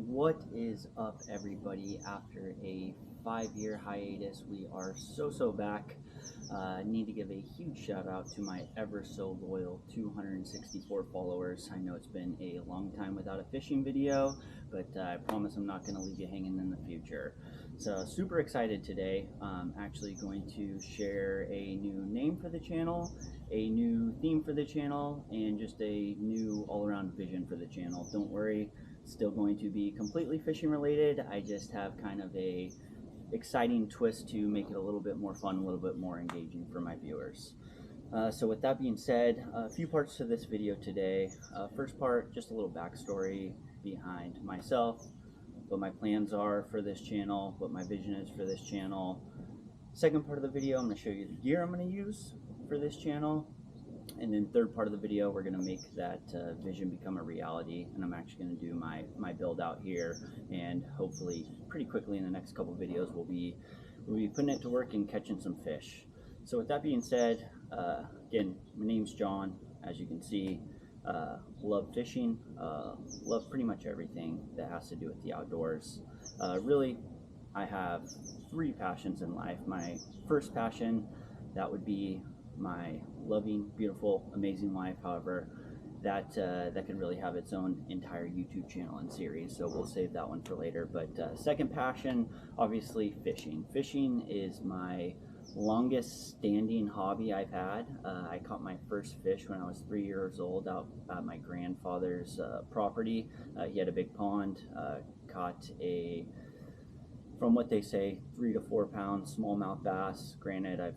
What is up, everybody? After a 5-year hiatus, we are so back. Need to give a huge shout out to my ever so loyal 264 followers. I know it's been a long time without a fishing video, but I promise I'm not going to leave you hanging in the future. So super excited today. I'm actually going to share a new name for the channel, a new theme for the channel, and just a new all-around vision for the channel. Don't worry, still going to be completely fishing related. I just have kind of a exciting twist to make it a little bit more fun, a little bit more engaging for my viewers. So with that being said, a few parts to this video today. First part, just a little backstory behind myself, what my plans are for this channel, what my vision is for this channel. Second part of the video, I'm going to show you the gear I'm going to use for this channel. And then third part of the video, we're going to make that vision become a reality, and I'm actually going to do my build out here, and hopefully pretty quickly in the next couple videos we'll be putting it to work and catching some fish. So with that being said, again, my name's John. As you can see, love fishing, love pretty much everything that has to do with the outdoors. Really, I have three passions in life. My first passion, that would be my loving, beautiful, amazing wife. However, that can really have its own entire YouTube channel and series, so we'll save that one for later. But second passion, obviously fishing. Fishing is my longest standing hobby I've had. I caught my first fish when I was 3 years old out at my grandfather's property. He had a big pond. Caught a, from what they say, 3 to 4 pound smallmouth bass. Granted, I've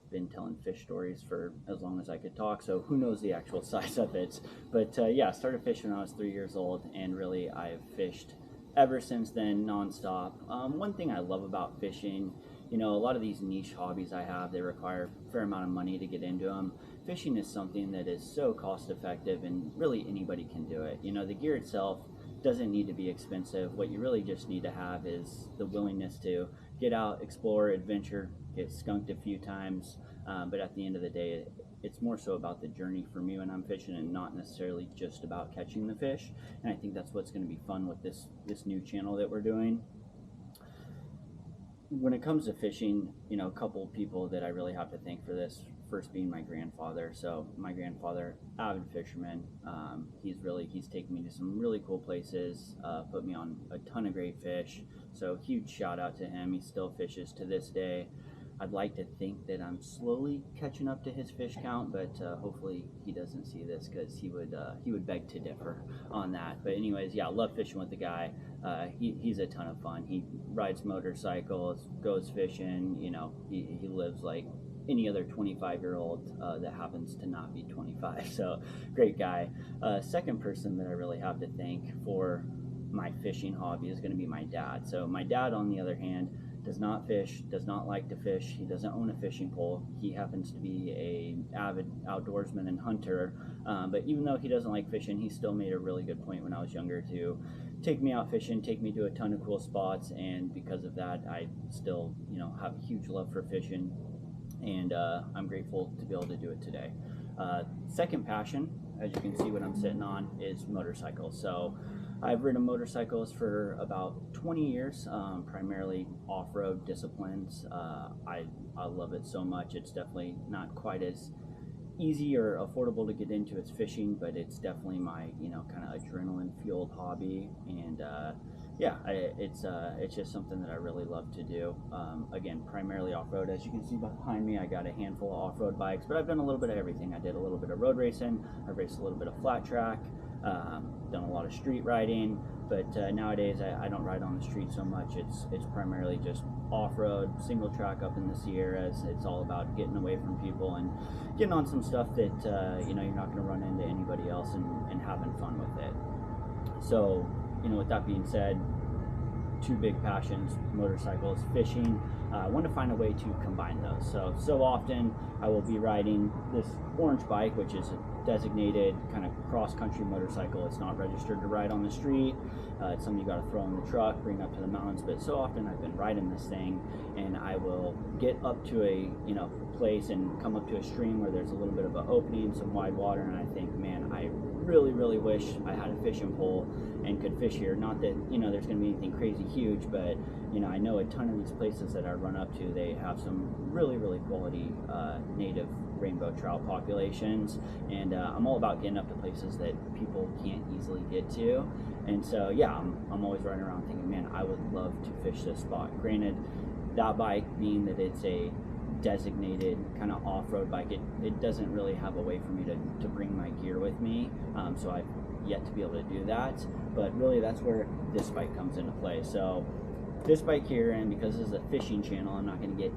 been telling fish stories for as long as I could talk, so who knows the actual size of it. But yeah, I started fishing when I was 3 years old, and really I've fished ever since then, nonstop. One thing I love about fishing, a lot of these niche hobbies I have, they require a fair amount of money to get into them. Fishing is something that is so cost effective, and really anybody can do it. The gear itself doesn't need to be expensive. What you really just need to have is the willingness to get out, explore, adventure, get skunked a few times, but at the end of the day, it's more so about the journey for me when I'm fishing, and not necessarily just about catching the fish. And I think that's what's going to be fun with this new channel that we're doing. When it comes to fishing, a couple people that I really have to thank for this, first being my grandfather. So my grandfather, avid fisherman, he's taken me to some really cool places, put me on a ton of great fish, so huge shout out to him. He still fishes to this day. I'd like to think that I'm slowly catching up to his fish count, but hopefully he doesn't see this, because he would beg to differ on that. But anyways, yeah, I love fishing with the guy. He's a ton of fun. He rides motorcycles, goes fishing. He lives like any other 25-year-old that happens to not be 25. So great guy. Second person that I really have to thank for my fishing hobby is going to be my dad. So my dad, on the other hand, does not fish, does not like to fish. He doesn't own a fishing pole. He happens to be a avid outdoorsman and hunter, but even though he doesn't like fishing, he still made a really good point when I was younger to take me out fishing, take me to a ton of cool spots, and because of that, I still have a huge love for fishing, and I'm grateful to be able to do it today. Second passion, as you can see what I'm sitting on, is motorcycles. So I've ridden motorcycles for about 20 years, primarily off-road disciplines. I love it so much. It's definitely not quite as easy or affordable to get into as fishing, but it's definitely my kind of adrenaline-fueled hobby, and yeah, it's just something that I really love to do. Again, primarily off-road. As you can see behind me, I got a handful of off-road bikes, but I've done a little bit of everything. I did a little bit of road racing. I raced a little bit of flat track. Done a lot of street riding, but nowadays I don't ride on the street so much. It's primarily just off-road, single track up in the Sierras. It's all about getting away from people and getting on some stuff that you're not going to run into anybody else, and having fun with it. So with that being said, two big passions: motorcycles, fishing. I want to find a way to combine those. So often I will be riding this orange bike, which is a designated kind of cross-country motorcycle. It's not registered to ride on the street. It's something you got to throw in the truck, bring up to the mountains. But so often I've been riding this thing, and I will get up to a place and come up to a stream where there's a little bit of an opening, some wide water, and I think, man, I really wish I had a fishing pole and could fish here. Not that, you know, there's going to be anything crazy huge, but, you know, I know a ton of these places that I run up to, they have some really quality native rainbow trout populations, and I'm all about getting up to places that people can't easily get to. And so yeah, I'm always running around thinking, man, I would love to fish this spot. Granted, that bike, being that it's a designated kind of off-road bike, it doesn't really have a way for me to bring my gear with me, so I've yet to be able to do that. But really, that's where this bike comes into play. So this bike here, and because this is a fishing channel, I'm not going to get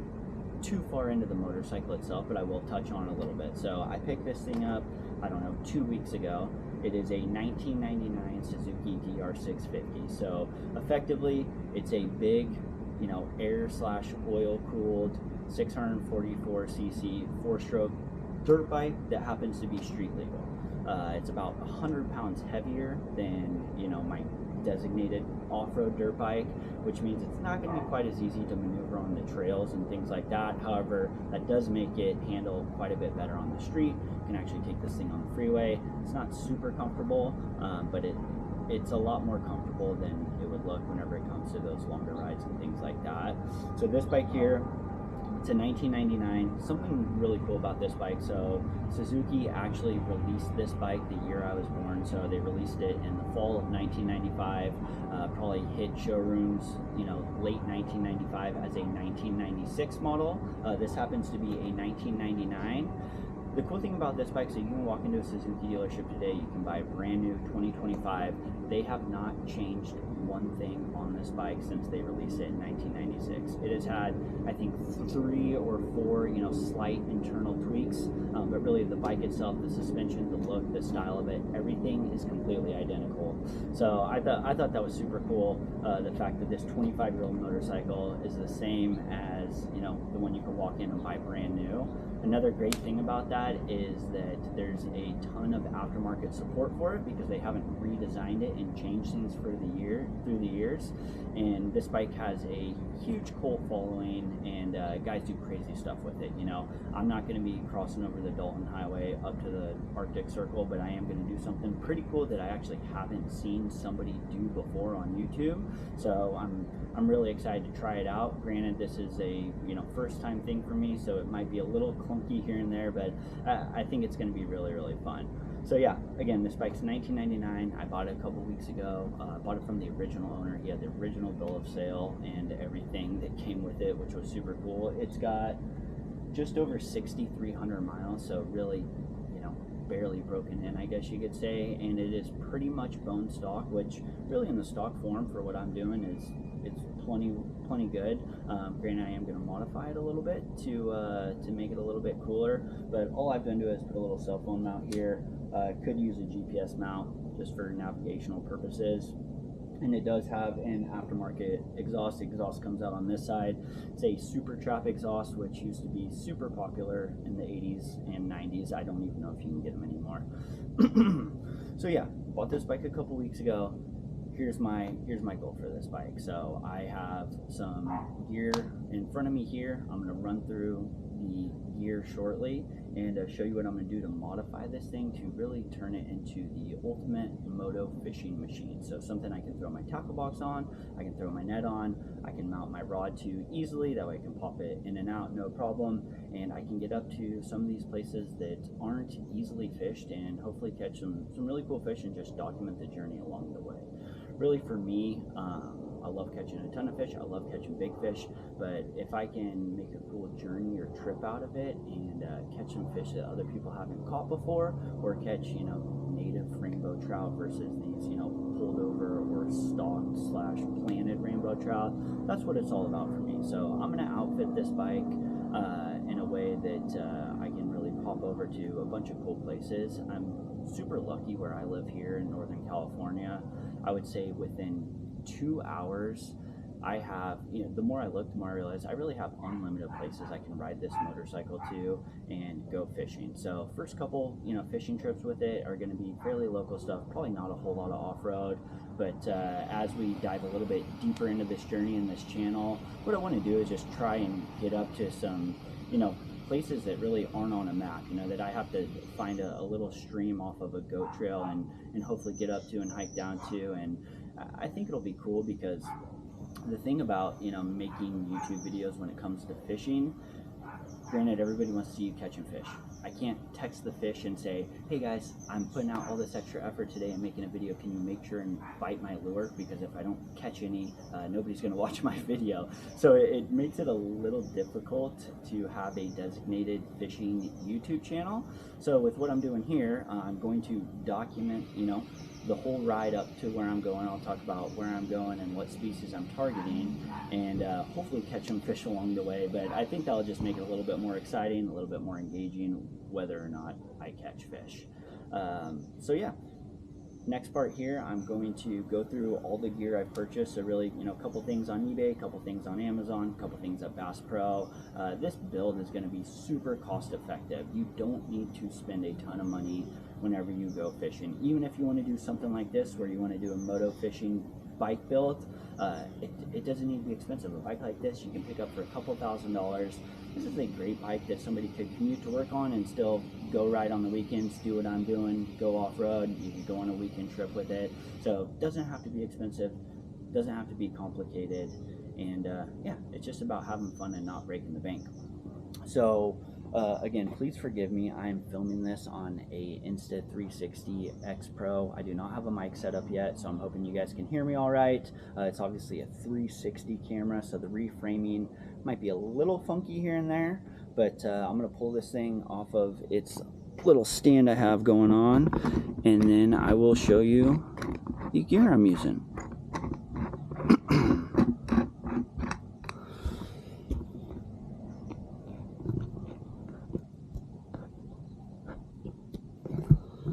too far into the motorcycle itself, but I will touch on a little bit. So I picked this thing up, I don't know, 2 weeks ago. It is a 1999 Suzuki DR 650. So effectively, it's a big, you know, air/oil cooled 644cc 4-stroke dirt bike that happens to be street legal. It's about 100 pounds heavier than, you know, my designated off-road dirt bike, which means it's not going to be quite as easy to maneuver on the trails and things like that. However, that does make it handle quite a bit better on the street. You can actually take this thing on the freeway. It's not super comfortable, but it's a lot more comfortable than it would look whenever it comes to those longer rides and things like that. So this bike here, it's a 1999. Something really cool about this bike, so Suzuki actually released this bike the year I was born. So they released it in the fall of 1995, probably hit showrooms, you know, late 1995 as a 1996 model. This happens to be a 1999. The cool thing about this bike, so you can walk into a Suzuki dealership today, you can buy a brand new 2025. They have not changed one thing on this bike since they released it in 1996. It has had, I think, 3 or 4, you know, slight internal tweaks, but really the bike itself, the suspension, the look, the style of it, everything is completely identical. So I thought that was super cool. The fact that this 25-year-old motorcycle is the same as, you know, the one you can walk in and buy brand new. Another great thing about that is that there's a ton of aftermarket support for it because they haven't redesigned it and changed things through the years. And this bike has a huge cult following, and guys do crazy stuff with it. You know, I'm not going to be crossing over the Dalton Highway up to the Arctic Circle, but I am going to do something pretty cool that I actually haven't seen somebody do before on YouTube. So I'm really excited to try it out. Granted, this is a, you know, first time thing for me, so it might be a little clunky here and there, but I think it's going to be really fun. So yeah, again, this bike's 1999. I bought it a couple weeks ago. I bought it from the original owner. He had the original bill of sale and everything that came with it, which was super cool. It's got just over 6,300 miles, so really, you know, barely broken in, I guess you could say, and it is pretty much bone stock, which really in the stock form for what I'm doing is it's plenty good. Granted, I am going to modify it a little bit to make it a little bit cooler, but all I've done to it is put a little cell phone mount here. Could use a GPS mount just for navigational purposes. And it does have an aftermarket exhaust. The exhaust comes out on this side. It's a Super Trap exhaust, which used to be super popular in the 80s and 90s. I don't even know if you can get them anymore. So yeah, bought this bike a couple weeks ago. Here's my goal for this bike. So I have some gear in front of me here. I'm going to run through the gear shortly and show you what I'm going to do to modify this thing to really turn it into the ultimate Moto fishing machine. So something I can throw my tackle box on, I can throw my net on, I can mount my rod to easily, that way I can pop it in and out no problem, and I can get up to some of these places that aren't easily fished and hopefully catch some really cool fish and just document the journey along the way. Really, for me, I love catching a ton of fish. I love catching big fish, but if I can make a cool journey or trip out of it and catch some fish that other people haven't caught before, or catch, you know, native rainbow trout versus these, you know, pulled over or stocked / planted rainbow trout, that's what it's all about for me. So I'm going to outfit this bike in a way that I can really pop over to a bunch of cool places. I'm super lucky where I live here in Northern California. I would say within 2 hours, I have, you know, the more I look, the more I realize I really have unlimited places I can ride this motorcycle to and go fishing. So first couple, you know, fishing trips with it are going to be fairly local stuff, probably not a whole lot of off-road, but as we dive a little bit deeper into this journey in this channel, what I want to do is just try and get up to some, you know, places that really aren't on a map, you know, that I have to find a little stream off of a goat trail and hopefully get up to and hike down to. And I think it'll be cool because the thing about, you know, making YouTube videos when it comes to fishing, granted, everybody wants to see you catching fish. I can't text the fish and say, hey guys, I'm putting out all this extra effort today and making a video. Can you make sure and bite my lure? Because if I don't catch any, nobody's going to watch my video. So it makes it a little difficult to have a designated fishing YouTube channel. So with what I'm doing here, I'm going to document, you know, the whole ride up to where I'm going. I'll talk about where I'm going and what species I'm targeting, and hopefully catch some fish along the way. But I think that'll just make it a little bit more exciting, a little bit more engaging, whether or not I catch fish. So yeah, next part here, I'm going to go through all the gear I've purchased. So really, you know, a couple things on eBay, a couple things on Amazon, a couple things at Bass Pro. This build is going to be super cost effective. You don't need to spend a ton of money whenever you go fishing. Even if you want to do something like this, where you want to do a moto fishing bike build, it doesn't need to be expensive. A bike like this you can pick up for a couple $1,000s. This is a great bike that somebody could commute to work on and still go ride on the weekends, do what I'm doing, go off-road. You could go on a weekend trip with it. So it doesn't have to be expensive, doesn't have to be complicated, and yeah, it's just about having fun and not breaking the bank. So again, please forgive me. I am filming this on a Insta360 X Pro. I do not have a mic set up yet, so I'm hoping you guys can hear me all right. It's obviously a 360 camera, so the reframing might be a little funky here and there, but I'm going to pull this thing off of its little stand I have going on, and then I will show you the gear I'm using.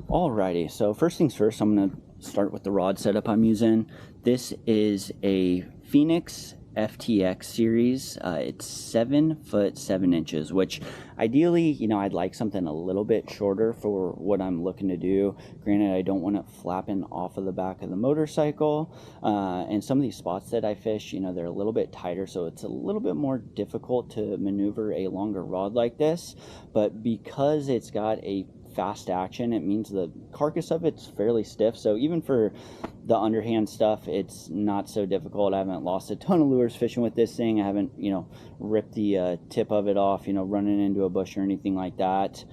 Alrighty, so first things first, I'm going to start with the rod setup I'm using. This is a Phoenix FTX series. It's 7 foot 7 inches, which ideally, you know, I'd like something a little bit shorter for what I'm looking to do. Granted, I don't want it flapping off of the back of the motorcycle, and some of these spots that I fish, you know, they're a little bit tighter, so it's a little bit more difficult to maneuver a longer rod like this. But because it's got a fast action, it means the carcass of it's fairly stiff, so even for the underhand stuff, it's not so difficult. I haven't lost a ton of lures fishing with this thing. I haven't, you know, ripped the tip of it off, you know, running into a bush or anything like that.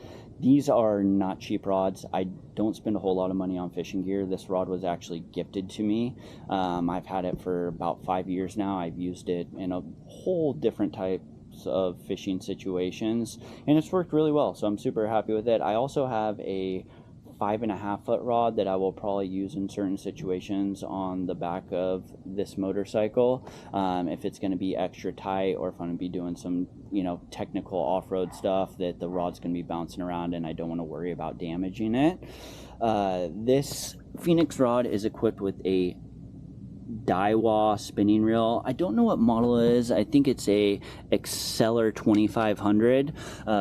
These are not cheap rods. I don't spend a whole lot of money on fishing gear. This rod was actually gifted to me. I've had it for about 5 years now. I've used it in a whole different type of fishing situations, and it's worked really well, so I'm super happy with it. I also have a 5.5 foot rod that I will probably use in certain situations on the back of this motorcycle, if it's going to be extra tight, or if I'm going to be doing some, you know, technical off-road stuff that the rod's going to be bouncing around and I don't want to worry about damaging it. This Phoenix rod is equipped with a Daiwa spinning reel. I don't know what model it is. I think it's a Exceller 2500.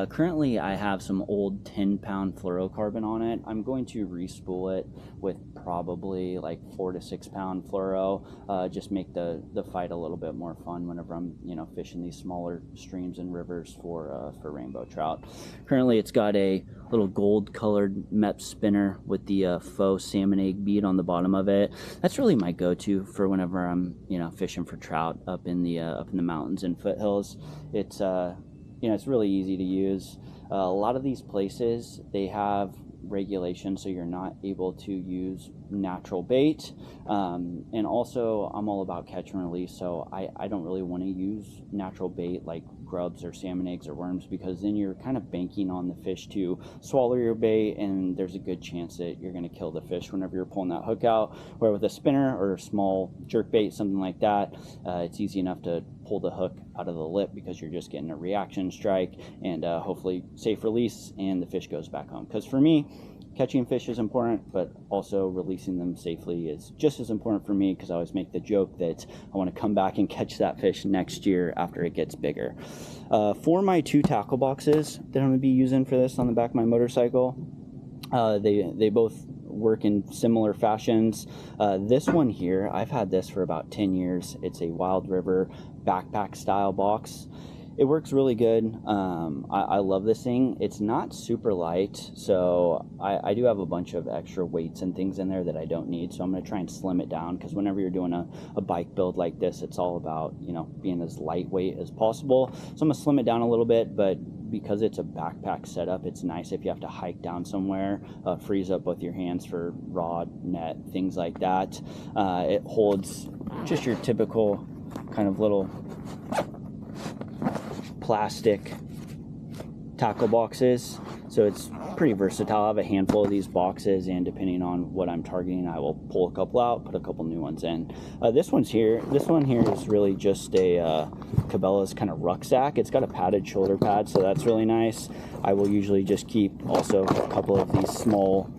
Currently I have some old 10-pound fluorocarbon on it. I'm going to respool it with probably like 4 to 6 pound fluoro, just make the fight a little bit more fun whenever I'm, you know, fishing these smaller streams and rivers for rainbow trout. Currently it's got a little gold colored MEP spinner with the faux salmon egg bead on the bottom of it. That's really my go-to for whenever I'm, you know, fishing for trout up in the mountains and foothills. It's you know, it's really easy to use. A lot of these places, they have regulations so you're not able to use natural bait, and also I'm all about catch and release, so I don't really want to use natural bait like grubs or salmon eggs or worms, because then you're kind of banking on the fish to swallow your bait, and there's a good chance that you're going to kill the fish whenever you're pulling that hook out. Where with a spinner or a small jerk bait, something like that, it's easy enough to pull the hook out of the lip because you're just getting a reaction strike, and hopefully safe release, and the fish goes back home. Because for me, catching fish is important, but also releasing them safely is just as important for me, because I always make the joke that I want to come back and catch that fish next year after it gets bigger. For my 2 tackle boxes that I'm going to be using for this on the back of my motorcycle, they both work in similar fashions. This one here, I've had this for about 10 years. It's a Wild River backpack style box. It works really good. I love this thing. It's not super light, so I do have a bunch of extra weights and things in there that I don't need, so I'm going to try and slim it down, because whenever you're doing a bike build like this, it's all about, you know, being as lightweight as possible. So I'm going to slim it down a little bit, but because it's a backpack setup, it's nice if you have to hike down somewhere, freeze up both your hands for rod, net, things like that. It holds just your typical kind of little plastic tackle boxes, so it's pretty versatile. I have a handful of these boxes, and depending on what I'm targeting, I will pull a couple out, put a couple new ones in. This one here is really just a Cabela's kind of rucksack. It's got a padded shoulder pad, so that's really nice. I will usually just keep also a couple of these small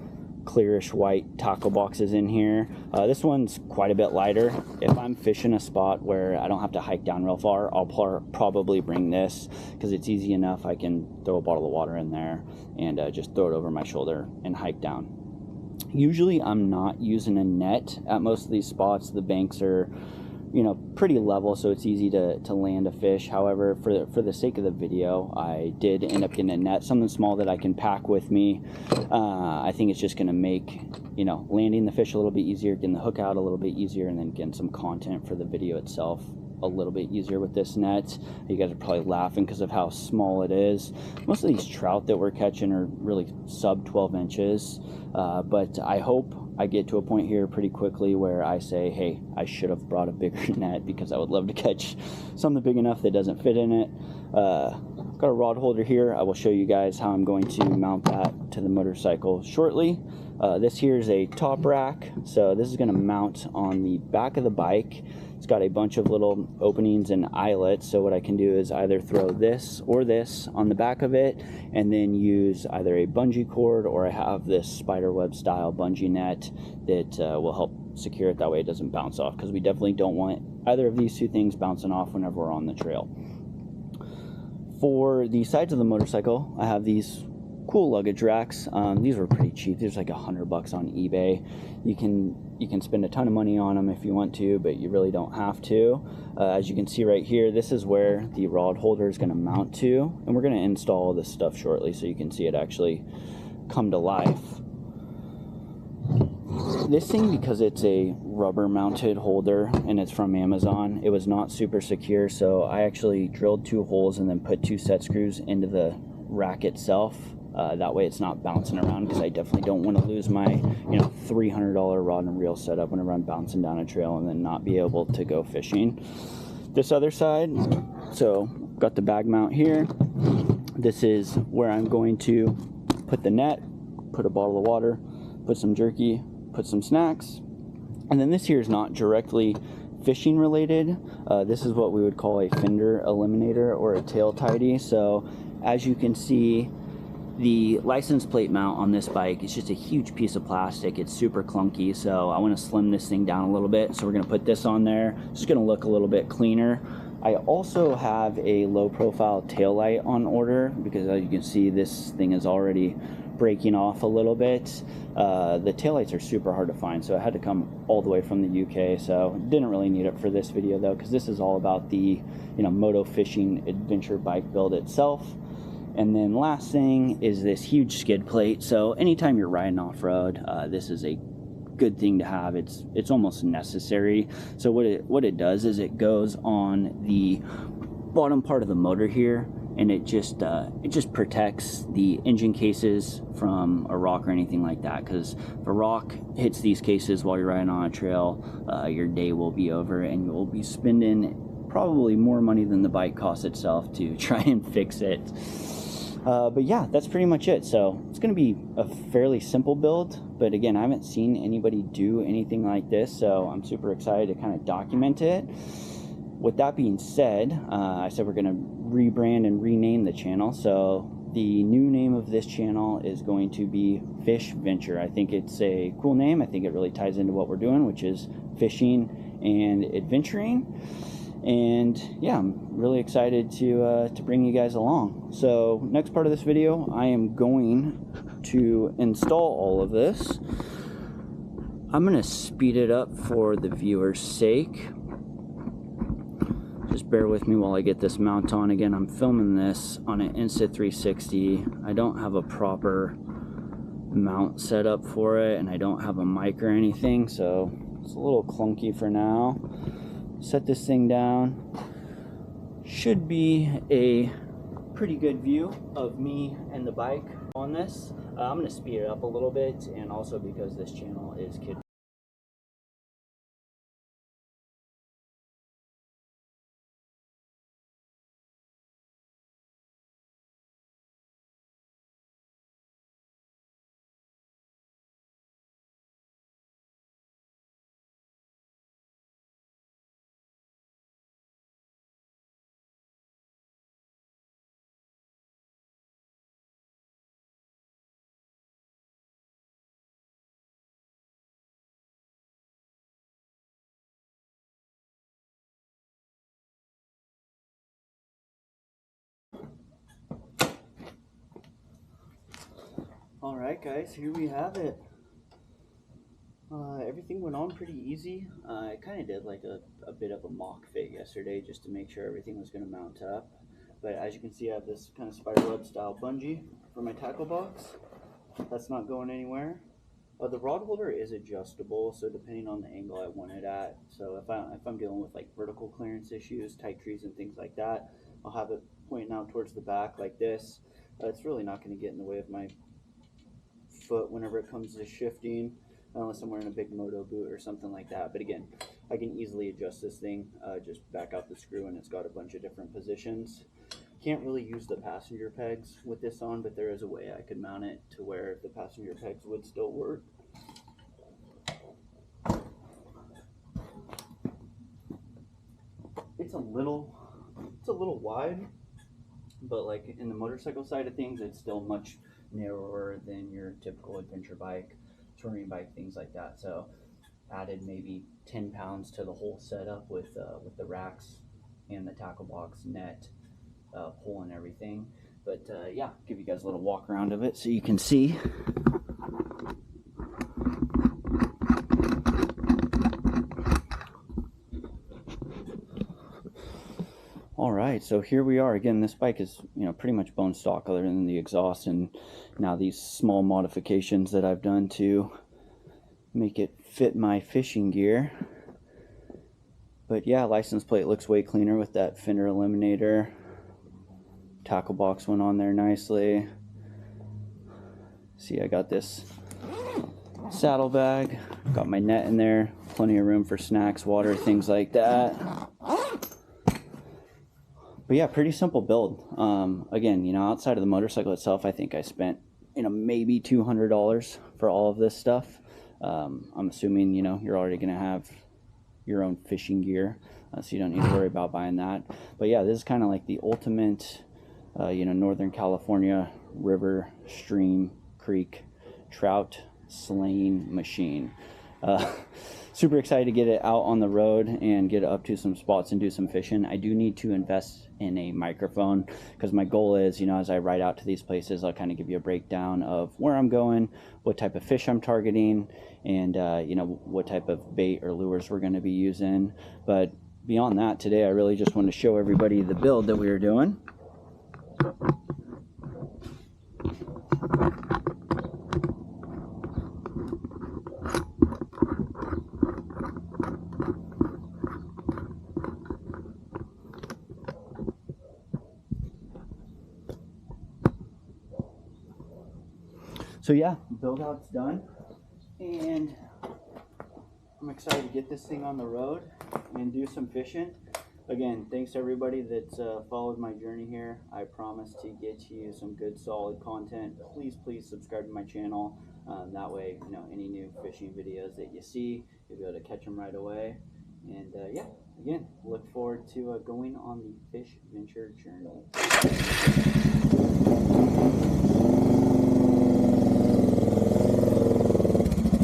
clearish white tackle boxes in here. This one's quite a bit lighter. If I'm fishing a spot where I don't have to hike down real far, I'll probably bring this, because it's easy enough. I can throw a bottle of water in there and just throw it over my shoulder and hike down. Usually I'm not using a net at most of these spots. The banks are, you know, pretty level, so it's easy to land a fish. However, for the sake of the video, I did end up getting a net, something small that I can pack with me. I think it's just going to make, you know, landing the fish a little bit easier, getting the hook out a little bit easier, and then getting some content for the video itself a little bit easier with this net. You guys are probably laughing because of how small it is. Most of these trout that we're catching are really sub 12 inches, but I hope I get to a point here pretty quickly where I say, hey, I should have brought a bigger net, because I would love to catch something big enough that doesn't fit in it. Got a rod holder here. I will show you guys how I'm going to mount that to the motorcycle shortly. This here is a top rack, so this is going to mount on the back of the bike. It's got a bunch of little openings and eyelets, so what I can do is either throw this or this on the back of it, and then use either a bungee cord, or I have this spider web style bungee net that will help secure it. That way it doesn't bounce off, because we definitely don't want either of these two things bouncing off whenever we're on the trail. For the sides of the motorcycle, I have these cool luggage racks. These were pretty cheap. There's like $100 on eBay. You can spend a ton of money on them if you want to, but you really don't have to. As you can see right here, this is where the rod holder is going to mount to, and we're going to install all this stuff shortly so you can see it actually come to life. This thing, because it's a rubber mounted holder and it's from Amazon, it was not super secure, so I actually drilled 2 holes and then put 2 set screws into the rack itself. That way it's not bouncing around, because I definitely don't want to lose my, you know, $300 rod and reel setup whenever I'm bouncing down a trail and then not be able to go fishing. This other side, so got the bag mount here. This is where I'm going to put the net, put a bottle of water, put some jerky, put some snacks, and then this here is not directly fishing related. This is what we would call a fender eliminator or a tail tidy. So as you can see, the license plate mount on this bike is just a huge piece of plastic. It's super clunky, so I want to slim this thing down a little bit. So we're going to put this on there. It's just going to look a little bit cleaner. I also have a low profile tail light on order, because as you can see, this thing is already breaking off a little bit. The taillights are super hard to find, so I had to come all the way from the UK, so didn't really need it for this video though, because this is all about the, you know, Moto fishing adventure bike build itself. And then last thing is this huge skid plate. So anytime you're riding off-road, this is a good thing to have. It's almost necessary. So what it does is it goes on the bottom part of the motor here, and it just protects the engine cases from a rock or anything like that, because if a rock hits these cases while you're riding on a trail, your day will be over, and you'll be spending probably more money than the bike costs itself to try and fix it. But yeah, that's pretty much it. So it's going to be a fairly simple build, but again, I haven't seen anybody do anything like this, so I'm super excited to kind of document it. With that being said, I said we're going to rebrand and rename the channel. So the new name of this channel is going to be Fish Venture. I think it's a cool name. I think it really ties into what we're doing, which is fishing and adventuring. And yeah, I'm really excited to bring you guys along. So next part of this video, I am going to install all of this. I'm going to speed it up for the viewer's sake. Just bear with me while I get this mount on. Again, I'm filming this on an Insta360. I don't have a proper mount set up for it, and I don't have a mic or anything, so it's a little clunky for now. Set this thing down. Should be a pretty good view of me and the bike on this. I'm going to speed it up a little bit, and also because this channel is kid. Alright guys, here we have it. Everything went on pretty easy. I kind of did like a bit of a mock fit yesterday just to make sure everything was going to mount up. But as you can see, I have this kind of spider web style bungee for my tackle box. That's not going anywhere. The rod holder is adjustable, so depending on the angle I want it at. So if I'm dealing with like vertical clearance issues, tight trees and things like that, I'll have it pointing out towards the back like this. It's really not going to get in the way of my foot whenever it comes to shifting, unless I'm wearing a big Moto boot or something like that. But again, I can easily adjust this thing, just back out the screw, and it's got a bunch of different positions. Can't really use the passenger pegs with this on, but there is a way I could mount it to where the passenger pegs would still work. It's a little wide, but like in the motorcycle side of things, it's still much narrower than your typical adventure bike, touring bike, things like that. So added maybe 10 pounds to the whole setup with the racks and the tackle box, net, pole and everything. But yeah, give you guys a little walk around of it so you can see. Alright, so here we are. Again, this bike is, pretty much bone stock other than the exhaust and now these small modifications that I've done to make it fit my fishing gear. But yeah, license plate looks way cleaner with that fender eliminator. Tackle box went on there nicely. See, I got this saddle bag, got my net in there, plenty of room for snacks, water, things like that. But yeah, pretty simple build. Again, outside of the motorcycle itself, I think I spent, maybe $200 for all of this stuff. I'm assuming, you're already going to have your own fishing gear, so you don't need to worry about buying that. But yeah, this is kind of like the ultimate, Northern California river, stream, creek, trout slaying machine. Super excited to get it out on the road and get it up to some spots and do some fishing. I do need to invest in a microphone because my goal is, as I ride out to these places, I'll kind of give you a breakdown of where I'm going, what type of fish I'm targeting, and what type of bait or lures we're going to be using. But beyond that, today I really just want to show everybody the build that we are doing. So yeah, build out's done, and I'm excited to get this thing on the road and do some fishing. Again, thanks to everybody that's followed my journey here. I promise to get you some good solid content. Please subscribe to my channel. That way, any new fishing videos that you see, you'll be able to catch them right away. And yeah, again, look forward to going on the fish venture journey.